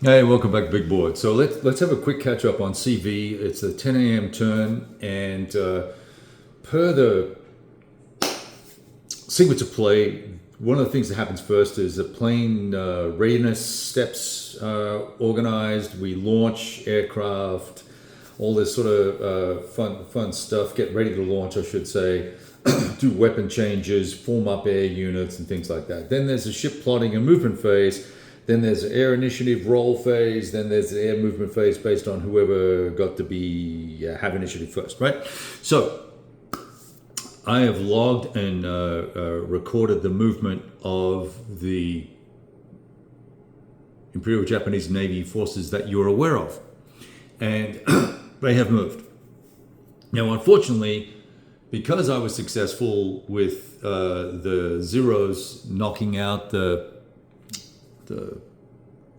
Hey, welcome back, Big Board. So let's have a quick catch up on CV. It's a 10 a.m. turn, and per the sequence of play, one of the things that happens first is the plane readiness steps organized. We launch aircraft, all this sort of fun stuff. Get ready to launch, I should say. Do weapon changes, form up air units, and things like that. Then there's a ship plotting and movement phase. Then there's an air initiative roll phase. Then there's the air movement phase based on whoever got to be have initiative first, right? So I have logged and recorded the movement of the Imperial Japanese Navy forces that you're aware of, and they have moved. Now, unfortunately, because I was successful with the Zeros knocking out the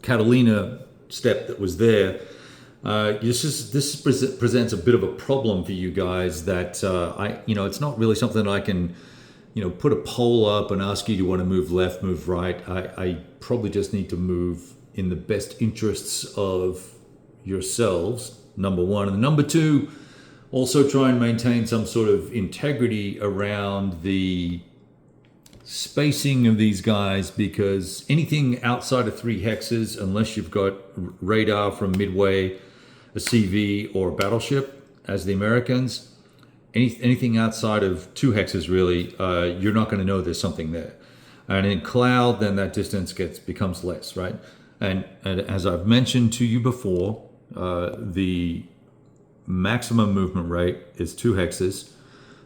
Catalina step that was there, this presents a bit of a problem for you guys. That it's not really something that I can, put a poll up and ask you, do you want to move left, move right? I probably just need to move in the best interests of yourselves, number one, and number two, also try and maintain some sort of integrity around the spacing of these guys, because anything outside of 3 hexes, unless you've got radar from Midway, a CV, or a battleship, as the Americans, anything outside of 2 hexes, really, you're not going to know there's something there. And in cloud, then that distance becomes less, right? And as I've mentioned to you before, the maximum movement rate is 2 hexes.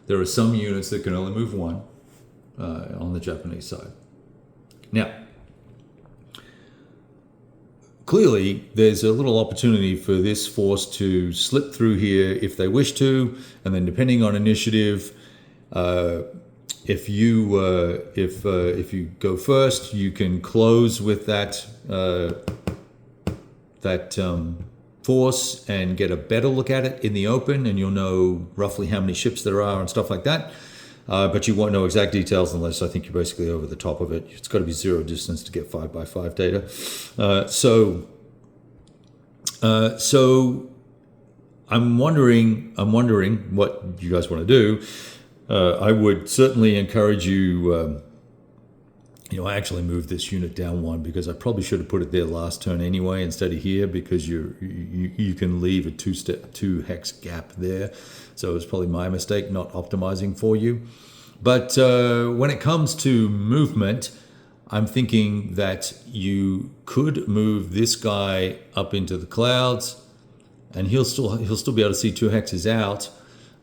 There are some units that can only move 1. On the Japanese side. Now, clearly, there's a little opportunity for this force to slip through here if they wish to, and then depending on initiative, if you go first, you can close with that force and get a better look at it in the open, and you'll know roughly how many ships there are and stuff like that. But you won't know exact details unless I think you're basically over the top of it. It's got to be 0 distance to get 5x5 data. So I'm wondering what you guys want to do. I would certainly encourage you. I actually moved this unit down 1 because I probably should have put it there last turn anyway instead of here, because you can leave a 2 hex gap there. So it was probably my mistake not optimizing for you. But when it comes to movement, I'm thinking that you could move this guy up into the clouds, and he'll still be able to see 2 hexes out,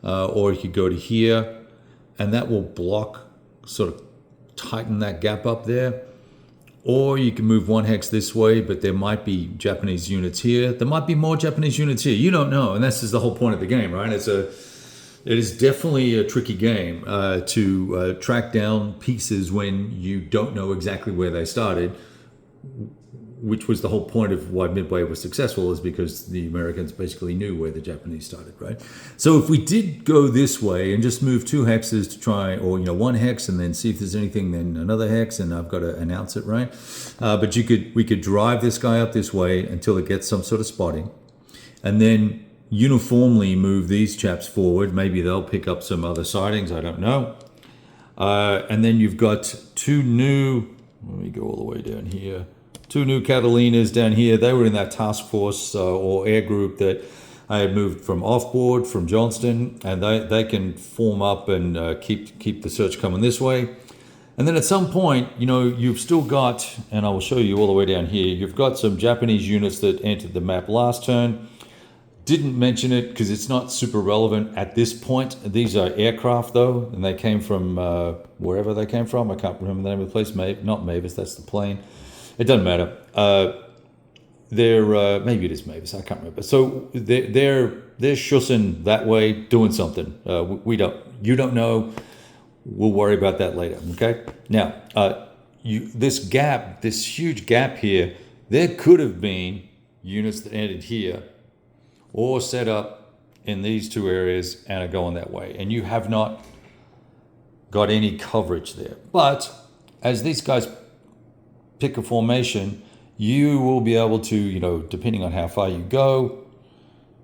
or you could go to here, and that will block, sort of tighten that gap up there. Or you can move 1 hex this way, but there might be Japanese units here. There might be more Japanese units here. You don't know, and this is the whole point of the game, right? It is definitely a tricky game to track down pieces when you don't know exactly where they started, which was the whole point of why Midway was successful, is because the Americans basically knew where the Japanese started, right? So if we did go this way and just move 2 hexes to try, or 1 hex, and then see if there's anything, then another hex, and I've got to announce it, right? But we could drive this guy up this way until it gets some sort of spotting, and then uniformly move these chaps forward. Maybe they'll pick up some other sightings, I don't know. And then you've got 2 new, let me go all the way down here, 2 new Catalinas down here. They were in that task force or air group that I had moved from offboard from Johnston, and they can form up and keep the search coming this way. And then at some point, you've still got, and I will show you all the way down here, you've got some Japanese units that entered the map last turn. Didn't mention it because it's not super relevant at this point. These are aircraft, though, and they came from wherever they came from. I can't remember the name of the place. Not Mavis, that's the plane. It doesn't matter. They're maybe it is Mavis. I can't remember. So they're shussing that way, doing something. You don't know. We'll worry about that later. Okay. Now, this huge gap here, there could have been units that ended here, or set up in these 2 areas and are going that way, and you have not got any coverage there. But as these guys pick a formation, you will be able to, you know, depending on how far you go,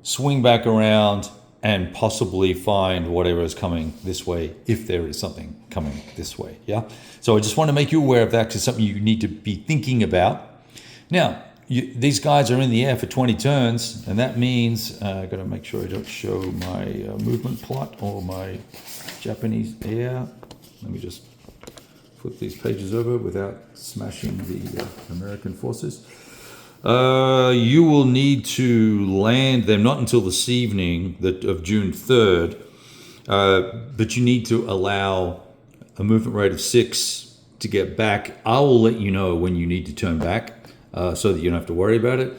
swing back around and possibly find whatever is coming this way, if there is something coming this way. Yeah. So I just want to make you aware of that, because it's something you need to be thinking about. Now, these guys are in the air for 20 turns, and that means I got to make sure I don't show my movement plot or my Japanese air. Let me just flip these pages over without smashing the American forces. You will need to land them not until this evening of June 3rd, but you need to allow a movement rate of 6 to get back. I will let you know when you need to turn back, so that you don't have to worry about it.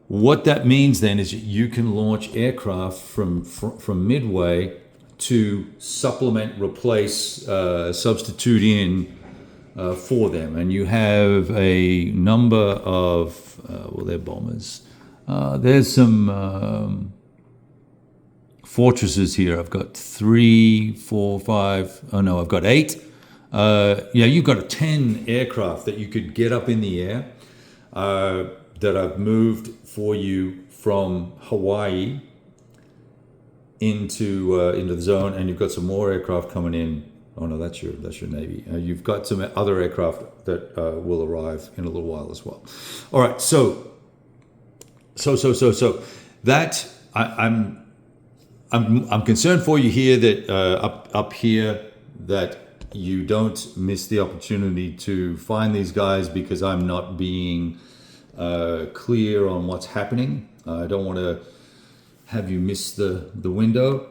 What that means then is you can launch aircraft from Midway to supplement, replace, substitute in for them. And you have a number of, well, they're bombers. There's some fortresses here. I've got 3, 4, 5, oh no, I've got 8. You've got 10 aircraft that you could get up in the air that I've moved for you from Hawaii into the zone, and you've got some more aircraft coming in. Oh no, that's your Navy. You've got some other aircraft that will arrive in a little while as well. All right, so that I'm concerned for you here that up here that you don't miss the opportunity to find these guys, because I'm not being clear on what's happening. I don't want to have you miss the window.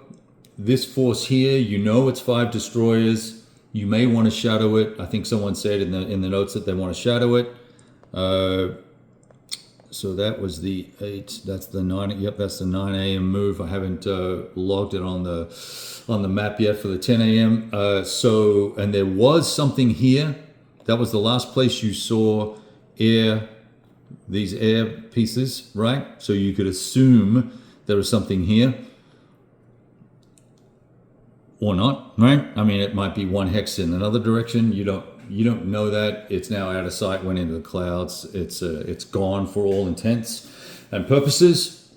This force here, you know, it's 5 destroyers. You may want to shadow it. I think someone said in the notes that they want to shadow it. So that was the 8. That's the 9. Yep, that's the 9 a.m. move. I haven't logged it on the map yet for the 10 a.m. And there was something here. That was the last place you saw these air pieces, right? So you could assume there was something here. Or not, right? I mean, it might be one hex in another direction. You don't know that. It's now out of sight, went into the clouds. It's gone for all intents and purposes.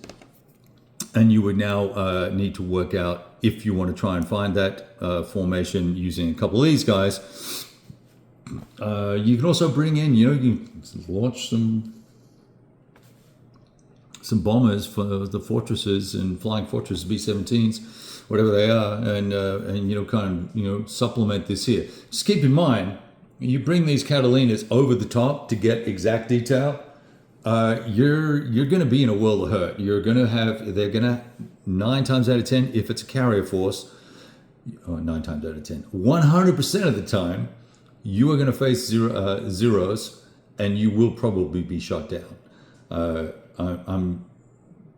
And you would now need to work out, if you want to try and find that formation using a couple of these guys. You can also bring in, you can launch some bombers for the fortresses and flying fortress B-17s. Whatever they are, and supplement this here. Just keep in mind, you bring these Catalinas over the top to get exact detail. You're going to be in a world of hurt. They're going to 9 times out of 10, if it's a carrier force, 9 times out of 10, 100% of the time, you are going to face zeros, and you will probably be shot down. I'm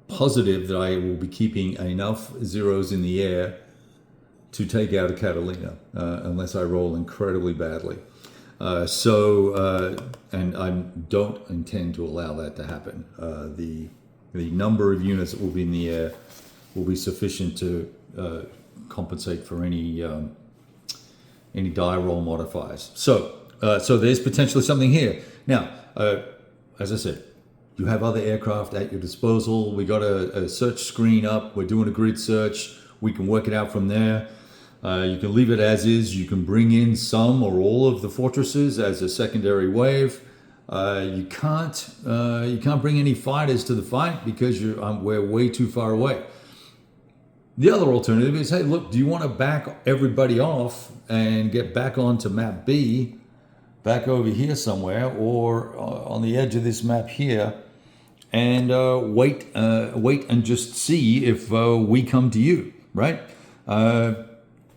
positive that I will be keeping enough zeros in the air to take out a Catalina, unless I roll incredibly badly. And I don't intend to allow that to happen. The number of units that will be in the air will be sufficient to compensate for any die roll modifiers. So there's potentially something here. Now, as I said, you have other aircraft at your disposal. We got a search screen up. We're doing a grid search. We can work it out from there. You can leave it as is. You can bring in some or all of the fortresses as a secondary wave. You can't bring any fighters to the fight because we're way too far away. The other alternative is, hey, look, do you want to back everybody off and get back onto map B, back over here somewhere, or on the edge of this map here, and wait and just see if we come to you, right?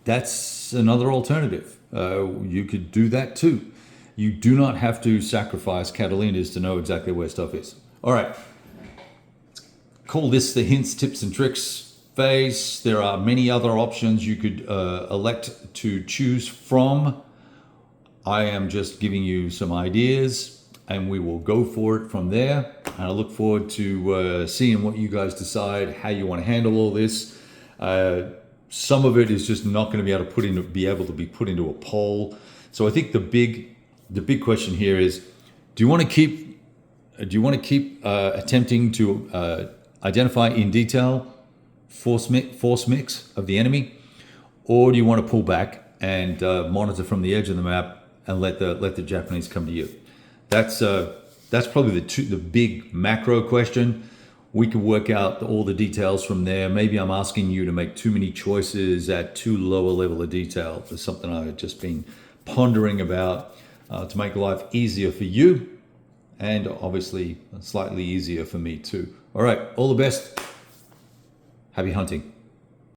That's another alternative. You could do that too. You do not have to sacrifice Catalinas to know exactly where stuff is. All right. Call this the hints, tips, and tricks phase. There are many other options you could elect to choose from. I am just giving you some ideas, and we will go for it from there. And I look forward to seeing what you guys decide, how you want to handle all this. Some of it is just not going to be able to be put into a poll. So I think the big question here is, Do you want to keep attempting to identify in detail force mix of the enemy, or do you want to pull back and monitor from the edge of the map and let the Japanese come to you? That's probably the big macro question. We can work out all the details from there. Maybe I'm asking you to make too many choices at too low a level of detail. It's something I've just been pondering about to make life easier for you, and obviously slightly easier for me too. All right, all the best. Happy hunting.